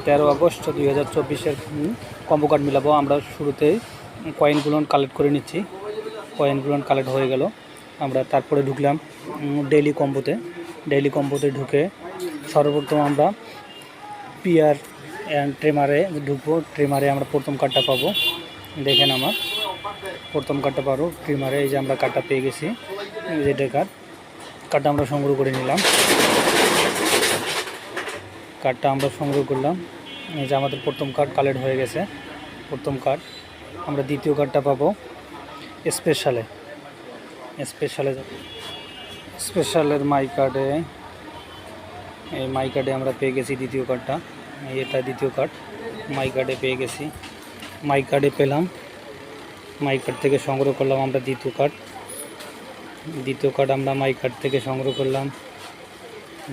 13 August 2024 combo card মিলাবো। আমরা শুরুতেই কয়েনগুলো কালেক্ট করে নিচ্ছি। কয়েনগুলো কালেক্ট হয়ে গেল, আমরা তারপরে ঢুকলাম ডেইলি কম্বোতে ঢুকে সর্বপ্রথম আমরা পিয়ার অ্যান্ড ট্রেমারে ঢুকবো। ট্রেমারে আমরা প্রথম কার্ডটা পাবো। দেখেন আমার প্রথম কার্ডটা পাবো ট্রেমারে। এই যে আমরা কার্ডটা পেয়ে গেছি, যেটা কার্ডটা আমরা সংগ্রহ করে নিলাম। কার্ডটা আমরা সংগ্রহ করলাম। এই যে আমাদের প্রথম কার্ড কালেক্ট হয়ে গেছে। প্রথম কার্ড আমরা দ্বিতীয় কার্ডটা পাবো স্পেশালের মাই কার্ডে। এই মাই কার্ডে আমরা পেয়ে গেছি দ্বিতীয় কার্ডটা। এটা দ্বিতীয় কার্ড মাই কার্ডে পেয়ে গেছি। মাই কার্ডে পেলাম, মাই কার্ড থেকে সংগ্রহ করলাম আমরা দ্বিতীয় কার্ড আমরা মাই কার্ড থেকে সংগ্রহ করলাম।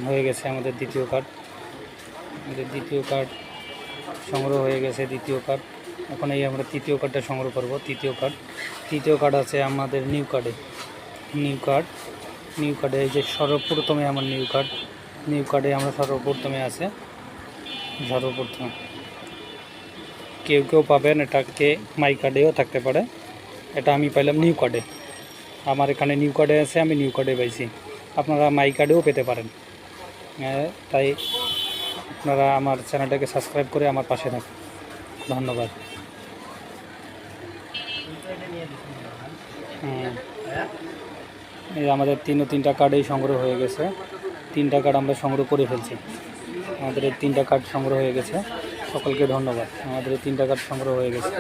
হয়ে গেছে আমাদের দ্বিতীয় কার্ড সংগ্রহ হয়ে গেছে। দ্বিতীয় কার্ড এখন এই আমরা তৃতীয় কার্ডটা সংগ্রহ করব। তৃতীয় কার্ড আছে আমাদের নিউ কার্ডে। এই যে সর্বপ্রথমে আমার নিউ কার্ডে আমরা সর্বপ্রথমে আছে। কেউ পাবেন, এটাকে মাই কার্ডেও থাকতে পারে। এটা আমি পাইলাম নিউ কার্ডে। আমার এখানে নিউ কার্ডে আছে, আমি নিউ কার্ডে পাইছি। আপনারা মাই কার্ডেও পেতে পারেন। তাই আপনারা আমার চ্যানেলটাকে সাবস্ক্রাইব করে আমার পাশে থাকুন। ধন্যবাদ। এই আমাদের তিনটা কার্ডেই সংগ্রহ হয়ে গেছে। 3টা কার্ড আমরা সংগ্রহ করে ফেলছি। আমাদের এই 3টা কার্ড সংগ্রহ হয়ে গেছে। সকলকে ধন্যবাদ। আমাদের এই 3টা কার্ড সংগ্রহ হয়ে গেছে।